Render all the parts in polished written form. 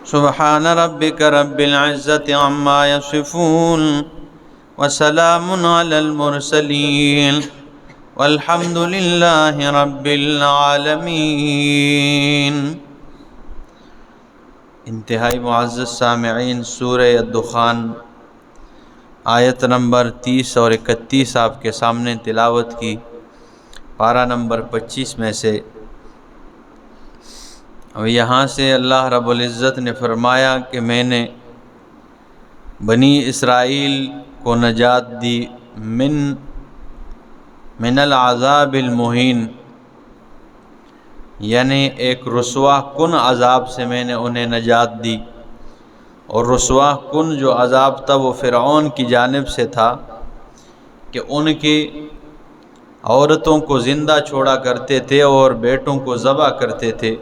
سبحان ربك رب العزة عما يصفون وسلام على المرسلين والحمد لله رب العالمين۔ انتہائی معزز سامعین، سورہ الدخان آیت نمبر 30 اور 31 آپ کے سامنے تلاوت کی، پارہ نمبر 25 میں سے۔ اور یہاں سے اللہ رب العزت نے فرمایا کہ میں نے بنی اسرائیل کو نجات دی من العذاب المہین، یعنی ایک رسوا کن عذاب سے میں نے انہیں نجات دی۔ اور رسوا کن جو عذاب تھا وہ فرعون کی جانب سے تھا کہ ان کی عورتوں کو زندہ چھوڑا کرتے تھے اور بیٹوں کو ذبح کرتے تھے،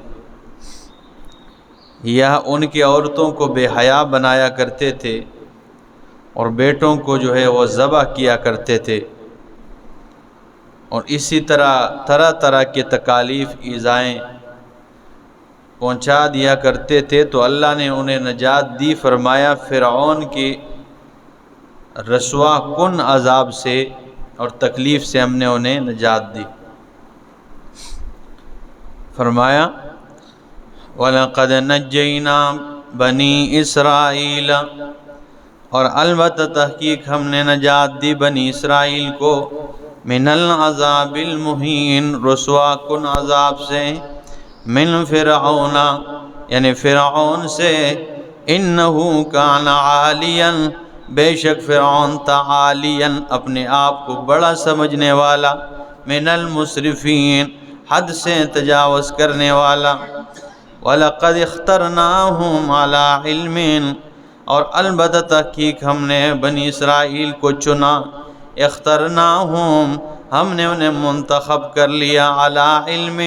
یا ان کی عورتوں کو بے حیا بنایا کرتے تھے اور بیٹوں کو جو ہے وہ ذبح کیا کرتے تھے، اور اسی طرح طرح طرح کے تکالیف ایذائیں پہنچا دیا کرتے تھے۔ تو اللہ نے انہیں نجات دی، فرمایا فرعون کی رسوا کن عذاب سے اور تکلیف سے ہم نے انہیں نجات دی۔ فرمایا وَلَقَدْ نَجَّيْنَا بَنِي إِسْرَائِيلَ، اور البتہ تحقیق ہم نے نجات دی بنی اسرائیل کو من العذاب المہین، رسوا کن عذاب سے، من فرعون یعنی فرعون سے، انہ کان عالیا، بے شک فرعون تھا عالیا اپنے آپ کو بڑا سمجھنے والا، من المسرفین حد سے تجاوز کرنے والا۔ وَلَقَدْ اخْتَرْنَاهُمْ عَلَىٰ عِلْمٍ، اور البتہ تحقیق ہم نے بنی اسرائیل کو چنا، اخترناہم ہم نے انہیں منتخب کر لیا، عَلَىٰ عِلْمٍ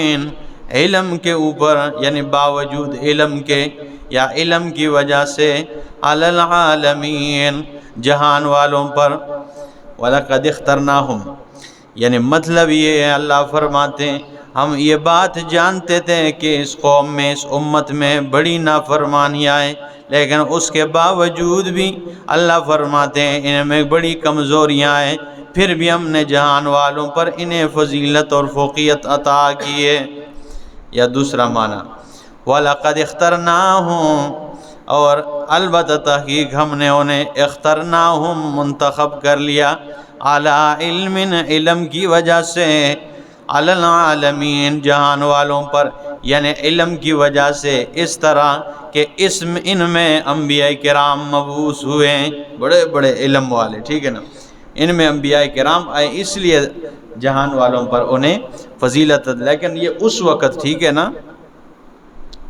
علم کے اوپر، یعنی باوجود علم کے یا علم کی وجہ سے، عَلَى الْعَالَمِينَ جہان والوں پر۔ وَلَقَدْ اخْتَرْنَاهُمْ یعنی مطلب یہ ہے، اللہ فرماتے ہیں ہم یہ بات جانتے تھے کہ اس قوم میں، اس امت میں بڑی نافرمانیاں ہیں، لیکن اس کے باوجود بھی اللہ فرماتے ہیں ان میں بڑی کمزوریاں ہیں، پھر بھی ہم نے جہان والوں پر انہیں فضیلت اور فوقیت عطا کی ہے۔ یا دوسرا معنی وَلَقَدْ اخْتَرْنَاهُمْ، اور البتہ تحقیق ہم نے انہیں اخترناہم منتخب کر لیا، عَلَىٰ عِلْمٍ علم کی وجہ سے، عَلَى الْعَالَمِينَ جہان والوں پر، یعنی علم کی وجہ سے اس طرح کہ ان میں انبیاء کرام مبعوث ہوئے ہیں، بڑے بڑے علم والے، ٹھیک ہے نا، ان میں انبیاء کرام آئے، اس لیے جہان والوں پر انہیں فضیلت۔ لیکن یہ اس وقت، ٹھیک ہے نا،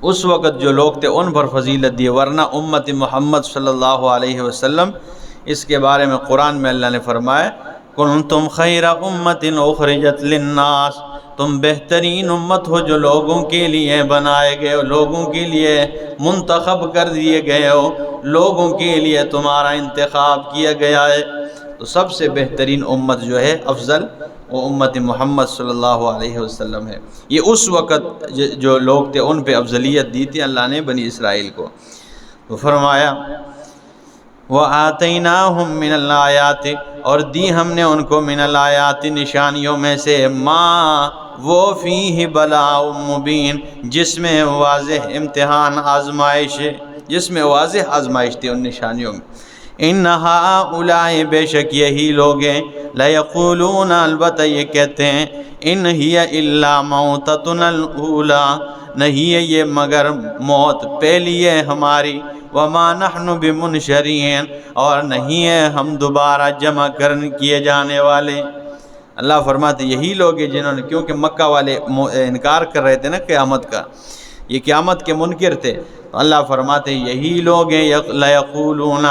اس وقت جو لوگ تھے ان پر فضیلت دی، ورنہ امت محمد صلی اللہ علیہ وسلم، اس کے بارے میں قرآن میں اللہ نے فرمایا کنتم خیر امت اخرجت للناس، تم بہترین امت ہو جو لوگوں کے لیے بنائے گئے ہو، لوگوں کے لیے منتخب کر دیے گئے ہو، لوگوں کے لیے تمہارا انتخاب کیا گیا ہے۔ تو سب سے بہترین امت جو ہے افضل، وہ امت محمد صلی اللہ علیہ وسلم ہے۔ یہ اس وقت جو لوگ تھے ان پہ افضلیت دی تھی اللہ نے بنی اسرائیل کو۔ تو فرمایا وَآتَيْنَاهُم مِّنَ الْآيَاتِ، اور دی ہم نے ان کو من الآیات نشانیوں میں سے، ما وہ فیہ بلاء مبین جس میں واضح امتحان آزمائش ہے، جس میں واضح آزمائش تھی ان نشانیوں میں۔ ان ہؤلاء بے شک یہی لوگ ہیں، لیقولون البتہ یہ کہتے ہیں، ان ہی الا موتتنا الاولی، نہیں ہے یہ مگر موت پہلی ہے ہماری، وما نحن بمنشرین اور نہیں ہے ہم دوبارہ جمع کیے جانے والے۔ اللہ فرماتے یہی لوگ ہیں جنہوں نے، کیونکہ مکہ والے انکار کر رہے تھے نا قیامت کا، یہ قیامت کے منکر تھے، تو اللہ فرماتے یہی لوگ ہیں، لیقولون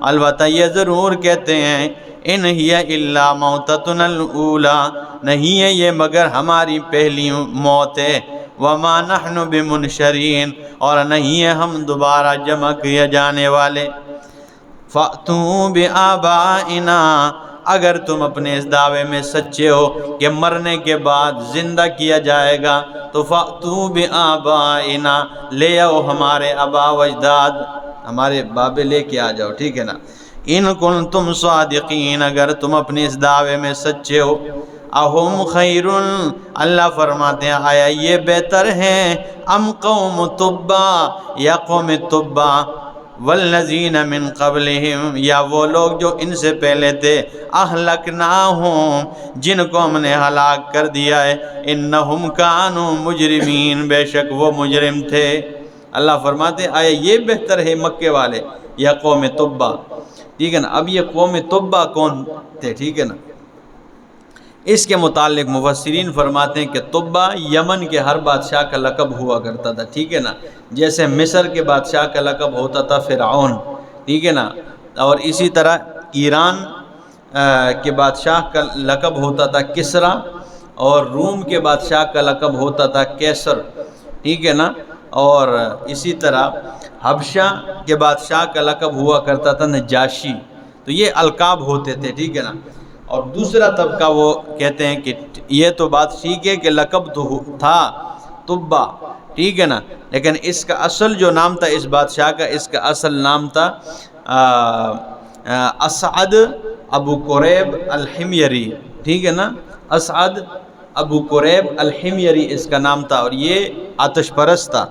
البتہ یہ ضرور کہتے ہیں، ان ہی الا موتتنا الاولی، نہیں ہے یہ مگر ہماری پہلی موت ہے، وما نحن بمنشرین اور نہیں ہے ہم دوبارہ جمع کیے جانے والے۔ فَأْتُوا بِآبَائِنَا، اگر تم اپنے اس دعوے میں سچے ہو کہ مرنے کے بعد زندہ کیا جائے گا تو فَأْتُوا بِآبَائِنَا، لے آؤ ہمارے آبا و اجداد، ہمارے بابے لے کے آ جاؤ، ٹھیک ہے نا. ان کنتم صادقین، اگر تم اپنے اس دعوے میں سچے ہو. اہم خیر، اللہ فرماتے ہیں آیا یہ بہتر ہیں، ام قوم تبا، یا قوم تبا، والذین من قبلہم، یا وہ لوگ جو ان سے پہلے تھے، اہلکناہم، جن کو ہم نے ہلاک کر دیا ہے، انہم کانوا مجرمین، بے شک وہ مجرم تھے. اللہ فرماتے ہیں آیا یہ بہتر ہے مکے والے یا قوم تبا، ٹھیک ہے نا. اب یہ قوم تبا کون تھے، ٹھیک ہے نا. اس کے متعلق مفسرین فرماتے ہیں کہ تبا یمن کے ہر بادشاہ کا لقب ہوا کرتا تھا، ٹھیک ہے نا. جیسے مصر کے بادشاہ کا لقب ہوتا تھا فرعون، ٹھیک ہے نا. اور اسی طرح ایران کے بادشاہ کا لقب ہوتا تھا کسرا، اور روم کے بادشاہ کا لقب ہوتا تھا کیسر، ٹھیک ہے نا. اور اسی طرح حبشہ کے بادشاہ کا لقب ہوا کرتا تھا نجاشی. تو یہ القاب ہوتے تھے، ٹھیک ہے نا. اور دوسرا طبقہ وہ کہتے ہیں کہ یہ تو بات ٹھیک ہے کہ لقب تو تھا تبا، ٹھیک ہے نا، لیکن اس کا اصل جو نام تھا اس بادشاہ کا، اس کا اصل نام تھا اسعد ابو قریب الحمیری، ٹھیک ہے نا. اسعد ابو قریب الحمیری اس کا نام تھا، اور یہ آتش پرست تھا.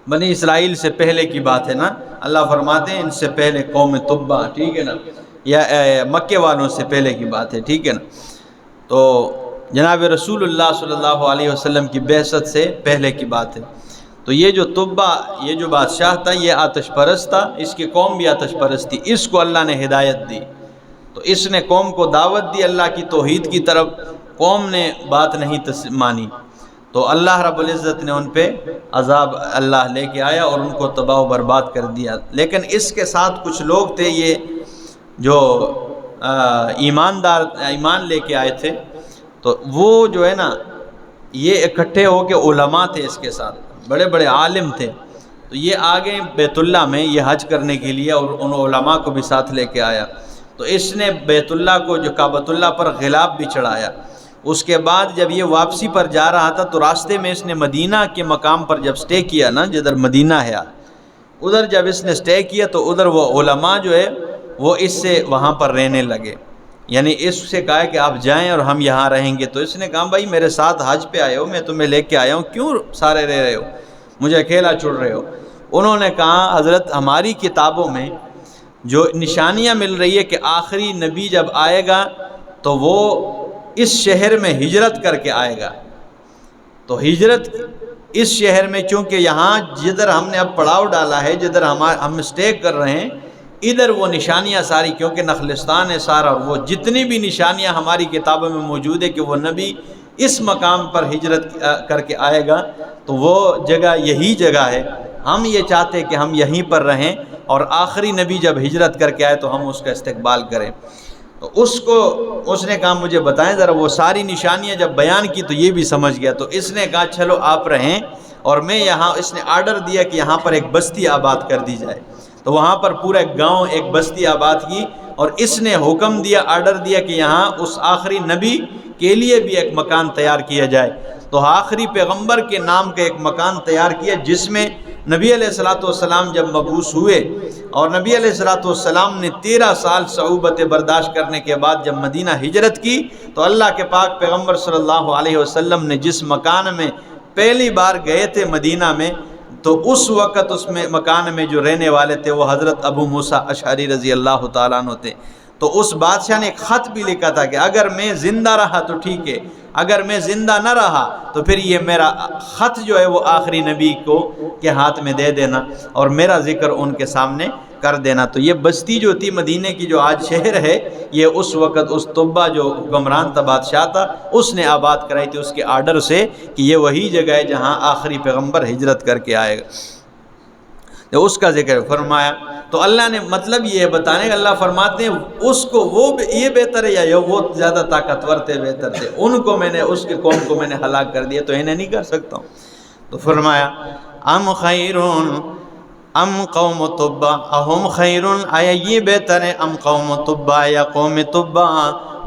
بنی اسرائیل سے پہلے کی بات ہے نا. اللہ فرماتے ہیں ان سے پہلے قوم تبا، ٹھیک ہے نا، یا مکے والوں سے پہلے کی بات ہے، ٹھیک ہے نا. تو جناب رسول اللہ صلی اللہ علیہ وسلم کی بعثت سے پہلے کی بات ہے. تو یہ جو تبا، یہ جو بادشاہ تھا، یہ آتش پرست تھا، اس کی قوم بھی آتش پرست تھی. اس کو اللہ نے ہدایت دی، تو اس نے قوم کو دعوت دی اللہ کی توحید کی طرف، قوم نے بات نہیں مانی، تو اللہ رب العزت نے ان پہ عذاب اللہ لے کے آیا اور ان کو تباہ و برباد کر دیا. لیکن اس کے ساتھ کچھ لوگ تھے یہ جو ایمان لے کے آئے تھے، تو وہ جو ہے نا یہ اکٹھے ہو کے علماء تھے، اس کے ساتھ بڑے بڑے عالم تھے. تو یہ آگے بیت اللہ میں یہ حج کرنے کے لیے اور ان علماء کو بھی ساتھ لے کے آیا. تو اس نے بیت اللہ کو جو کعبۃ اللہ پر غلاب بھی چڑھایا. اس کے بعد جب یہ واپسی پر جا رہا تھا تو راستے میں اس نے مدینہ کے مقام پر جب سٹے کیا نا، جدھر مدینہ ہے، ادھر جب اس نے سٹے کیا تو ادھر وہ علماء جو ہے وہ اس سے وہاں پر رہنے لگے. یعنی اس سے کہا کہ آپ جائیں اور ہم یہاں رہیں گے. تو اس نے کہا بھائی میرے ساتھ حج پہ آئے ہو، میں تمہیں لے کے آیا ہوں، کیوں سارے رہ رہے ہو، مجھے اکیلا چھوڑ رہے ہو. انہوں نے کہا حضرت ہماری کتابوں میں جو نشانیاں مل رہی ہے کہ آخری نبی جب آئے گا تو وہ اس شہر میں ہجرت کر کے آئے گا. تو ہجرت اس شہر میں، چونکہ یہاں جدھر ہم نے اب پڑاؤ ڈالا ہے، جدھر ہم سٹے کر رہے ہیں، ادھر وہ نشانیاں ساری، کیونکہ نخلستان ہے سارا، وہ جتنی بھی نشانیاں ہماری کتابوں میں موجود ہے کہ وہ نبی اس مقام پر ہجرت کر کے آئے گا، تو وہ جگہ یہی جگہ ہے. ہم یہ چاہتے کہ ہم یہیں پر رہیں اور آخری نبی جب ہجرت کر کے آئے تو ہم اس کا استقبال کریں. تو اس نے کہا مجھے بتائیں ذرا وہ ساری نشانیاں. جب بیان کی تو یہ بھی سمجھ گیا. تو اس نے کہا چلو آپ رہیں اور میں یہاں، اس نے آرڈر دیا کہ یہاں پر ایک بستی آباد کر دی جائے. تو وہاں پر پورا ایک گاؤں، ایک بستی آباد کی، اور اس نے حکم دیا، آرڈر دیا کہ یہاں اس آخری نبی کے لیے بھی ایک مکان تیار کیا جائے. تو آخری پیغمبر کے نام کا ایک مکان تیار کیا، جس میں نبی علیہ الصلوۃ والسلام جب مبعوث ہوئے اور نبی علیہ الصلوۃ والسلام نے 13 سال صعوبت برداشت کرنے کے بعد جب مدینہ ہجرت کی، تو اللہ کے پاک پیغمبر صلی اللہ علیہ وسلم نے جس مکان میں پہلی بار گئے تھے مدینہ میں، تو اس وقت اس میں مکان میں جو رہنے والے تھے وہ حضرت ابو موسیٰ اشعری رضی اللہ تعالیٰ عنہ تھے. تو اس بادشاہ نے ایک خط بھی لکھا تھا کہ اگر میں زندہ رہا تو ٹھیک ہے، اگر میں زندہ نہ رہا تو پھر یہ میرا خط جو ہے وہ آخری نبی کے ہاتھ میں دے دینا اور میرا ذکر ان کے سامنے کر دینا. تو یہ بستی جو تھی مدینہ کی، جو آج شہر ہے، یہ اس وقت اس طبہ جو حکمران تھا، بادشاہ تھا، اس نے آباد کرائی تھی اس کے آرڈر سے کہ یہ وہی جگہ ہے جہاں آخری پیغمبر ہجرت کر کے آئے گا. تو اس کا ذکر فرمایا. تو اللہ نے مطلب یہ بتانے کا، اللہ فرماتے ہیں اس کو وہ یہ بہتر ہے یا وہ زیادہ طاقتور تھے، بہتر تھے، ان کو میں نے، اس کے قوم کو میں نے ہلاک کر دیا، تو انہیں نہیں کر سکتا ہوں. تو فرمایا ام خیرون، ام قوم تبع اہم خیر، آیا یہ بہتر ہے ام قوم تبع یا قوم تبع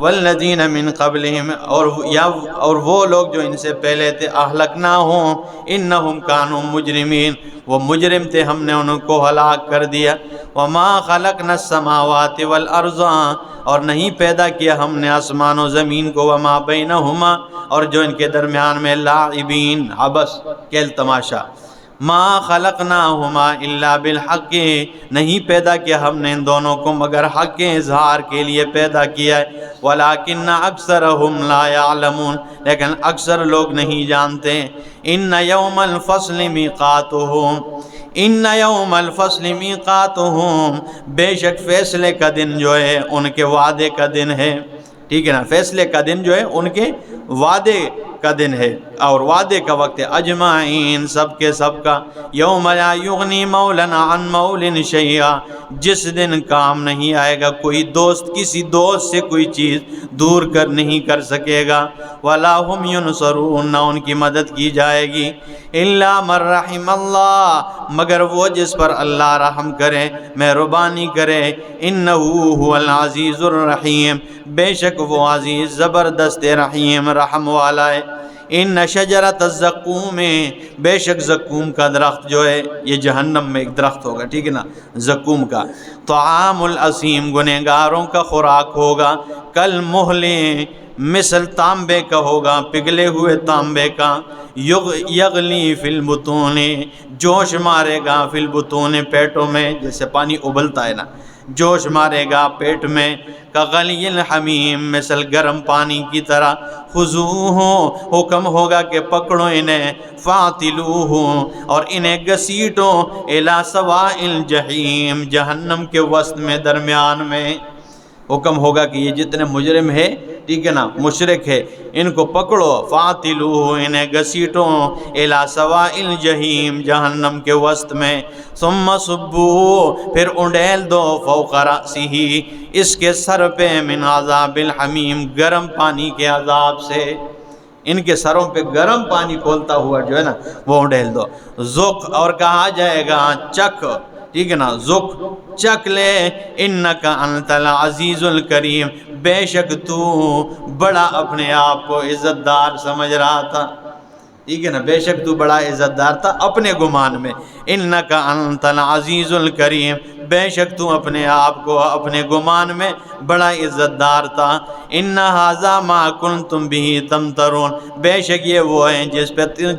والذین من قبلہم، اور وہ لوگ جو ان سے پہلے تھے، اہلکناہم انہم کانوا مجرمین، وہ مجرم تھے، ہم نے ان کو ہلاک کر دیا۔ وما خلقنا السماوات والارض، اور نہیں پیدا کیا ہم نے آسمان و زمین کو، وما بینہما، اور جو ان کے درمیان میں، لاعبین عبث کھیل تماشا، ما خلقناہما الا بالحق، نہیں پیدا کیا ہم نے ان دونوں کو مگر حق کے اظہار کے لیے پیدا کیا ہے، ولکن اکثرہم لا یعلمون، لیکن اکثر لوگ نہیں جانتے۔ ان یوم الفصل میقاتہم، ان یوم الفصل میقاتہم، بے شک فیصلے کا دن جو ہے ان کے وعدے کا دن ہے، ٹھیک ہے نا، فیصلے کا دن جو ہے ان کے وعدے کا دن ہے، اور وعدے کا وقت ہے، اجمعین سب کے سب کا۔ یوم لا یغنی مولا عن مول شیئا، جس دن کام نہیں آئے گا کوئی دوست کسی دوست سے کوئی چیز دور کر نہیں کر سکے گا، ولا هم ینصرون، نہ ان کی مدد کی جائے گی، الا من رحم اللہ، مگر وہ جس پر اللہ رحم کرے، مہربانی کرے، انہ هو العزیز الرحیم، بے شک وہ عزیز زبردست رحیم رحم والا ہے۔ ان شجرۃ الزقوم، بے شک زقوم کا درخت جو ہے، یہ جہنم میں ایک درخت ہوگا، ٹھیک ہے نا، زقوم کا، طعام الاسیم، گنہگاروں کا خوراک ہوگا، کل محل، مثل تانبے کا ہوگا، پگھلے ہوئے تانبے کا، یغلی فی البطون، جوش مارے گا، فی البطون، پیٹوں میں، جیسے پانی ابلتا ہے نا، جوش مارے گا پیٹ میں، کغلی الحمیم، مثل گرم پانی کی طرح، خذوہ، حکم ہوگا کہ پکڑو انہیں، فاعتلوہ، اور انہیں گھسیٹو، الی سواء الجحیم، جہنم کے وسط میں، درمیان میں، حکم ہوگا کہ یہ جتنے مجرم ہے، ٹھیک ہے نا، مشرک ہے، ان کو پکڑو، فاعتلوہ، انہیں گھسیٹو، الی سواء الجحیم، جہنم کے وسط میں، ثم صبوا، پھر انڈیل دو، فوق رأسہ، اس کے سر پہ، من عذاب الحمیم، گرم پانی کے عذاب سے، ان کے سروں پہ گرم پانی کھولتا ہوا جو ہے نا وہ انڈیل دو، ذق، اور کہا جائے گا چکھ، ٹھیک ہے نا، ذق، چکھ لے، انک انت العزیز الکریم، بے شک تو بڑا اپنے آپ کو عزت دار سمجھ رہا تھا، ٹھیک ہے نا، بے شک تو بڑا عزت دار تھا اپنے گمان میں، انک انت العزیز الکریم، بے شک تو اپنے آپ کو اپنے گمان میں بڑا عزت دار تھا، ان ھذا ما کنتم بہ تمترون، بے شک یہ وہ ہیں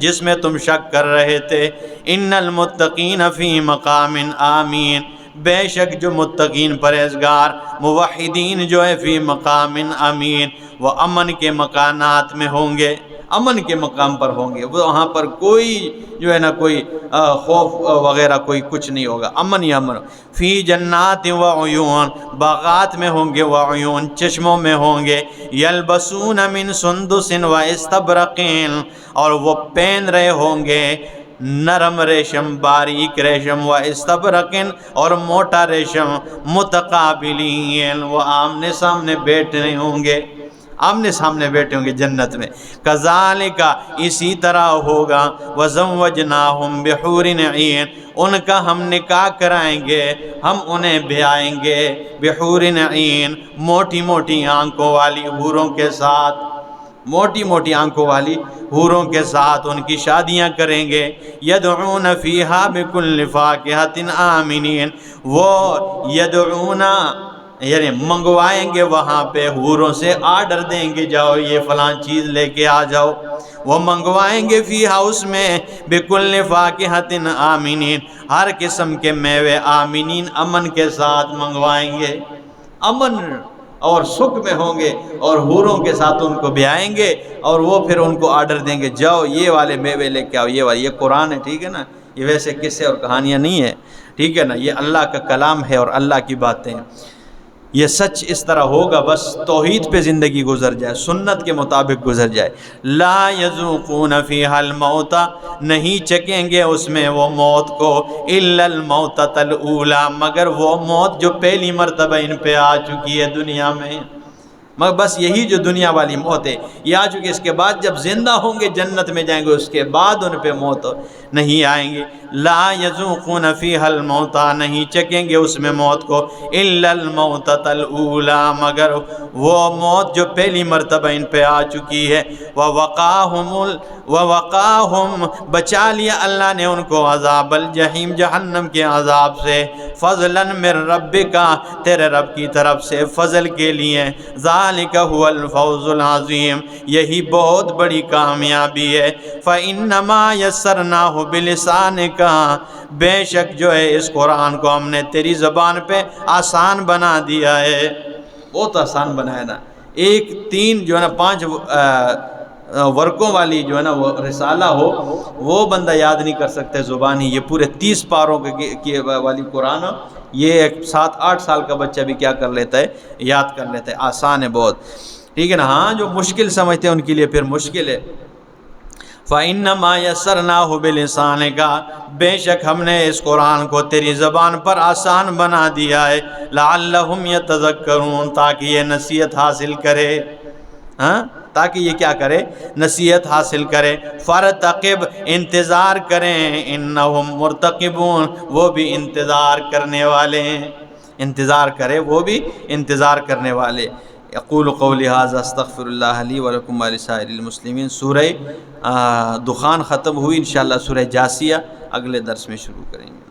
جس میں تم شک کر رہے تھے، ان المتقین فی مقام آمین، بے شک جو متقین پرہیزگار موحدین جو ہے، فی مقام امین، وہ امن کے مکانات میں ہوں گے، امن کے مقام پر ہوں گے، وہاں پر کوئی جو ہے نا کوئی خوف وغیرہ کوئی کچھ نہیں ہوگا، امن ہی امن، فی جنات و عیون، باغات میں ہوں گے، وعیون، چشموں میں ہوں گے، یلبسون من سندس و استبرق، اور وہ پہن رہے ہوں گے نرم ریشم، باریک ریشم، و استبرق، اور موٹا ریشم، متقابلین، وہ آمنے سامنے بیٹھ رہے ہوں گے، آمنے سامنے بیٹھے ہوں گے جنت میں، کذالک، اسی طرح ہوگا، وزوجناہم بحور عین، ان کا ہم نکاح کرائیں گے، ہم انہیں بیائیں گے، بحور عین، موٹی موٹی آنکھوں والی حوروں کے ساتھ، موٹی موٹی آنکھوں والی حوروں کے ساتھ ان کی شادیاں کریں گے، یدعون فیہا بکل فاکہۃ آمنین، وہ یدعون یعنی منگوائیں گے وہاں پہ حوروں سے، آرڈر دیں گے جاؤ یہ فلاں چیز لے کے آ جاؤ، وہ منگوائیں گے فیہا اس میں، بکل فاکہۃ آمنین، ہر قسم کے میوے، آمنین، امن کے ساتھ منگوائیں گے، امن اور سکھ میں ہوں گے، اور حوروں کے ساتھ ان کو بیائیں گے، اور وہ پھر ان کو آرڈر دیں گے جاؤ یہ والے میوے لے کے آؤ، یہ والے، یہ قرآن ہے، ٹھیک ہے نا، یہ ویسے قصے اور کہانیاں نہیں ہے، ٹھیک ہے نا، یہ اللہ کا کلام ہے اور اللہ کی باتیں، یہ سچ اس طرح ہوگا، بس توحید پہ زندگی گزر جائے، سنت کے مطابق گزر جائے، لا یذوقون فیہا الموت، نہیں چکیں گے اس میں وہ موت کو، الا الموتۃ الاولی، مگر وہ موت جو پہلی مرتبہ ان پہ آ چکی ہے دنیا میں، مگر بس یہی جو دنیا والی موت ہے یہ آ چکی، اس کے بعد جب زندہ ہوں گے جنت میں جائیں گے اس کے بعد ان پہ موت نہیں آئیں گے۔ لا یذوقون فیہا الموت، نہیں چکیں گے اس میں موت کو، الا الموتۃ الاولی، مگر وہ موت جو پہلی مرتبہ ان پہ آ چکی ہے۔ ووقاہم، بچا لیا اللہ نے ان کو عذاب الجحیم، جہنم کے عذاب سے، فضلا من ربک، تیرے رب کی طرف سے فضل کے لیے، ذالک هو الفوز العظیم، یہی بہت بڑی کامیابی ہے۔ فإنما یسرناہ بلسانک، بے شک جو ہے اس قرآن کو ہم نے تیری زبان پہ آسان بنا دیا ہے، بہت آسان بنایا نا۔ ایک 3 جو ہے نا 5 ورقوں والی جو ہے نا وہ رسالہ ہو وہ بندہ یاد نہیں کر سکتے زبانی، یہ پورے 30 پاروں کی والی قرآن یہ 7-8 سال کا بچہ بھی کیا کر لیتا ہے، یاد کر لیتا ہے، آسان ہے بہت، ٹھیک ہے نا۔ ہاں جو مشکل سمجھتے ہیں ان کے لیے پھر مشکل ہے۔ فَإِنَّمَا يَسَّرْنَاهُ بِلِسَانِكَ، بے شک ہم نے اس قرآن کو تیری زبان پر آسان بنا دیا ہے، لَعَلَّهُمْ يَتَذَكَّرُونَ، تاکہ یہ نصیحت حاصل کرے، ہاں تاکہ یہ کیا کرے، نصیحت حاصل کرے۔ فَارْتَقِبْ، انتظار کریں، اِنَّهُمْ مُرْتَقِبُونَ، وہ بھی انتظار کرنے والے ہیں، انتظار کرے وہ بھی انتظار کرنے والے۔ اقول قولی ھذا استغفر اللہ لی ولکم ولسائر المسلمین۔ سورہ دخان ختم ہوئی، انشاءاللہ سورہ جاسیہ اگلے درس میں شروع کریں گے۔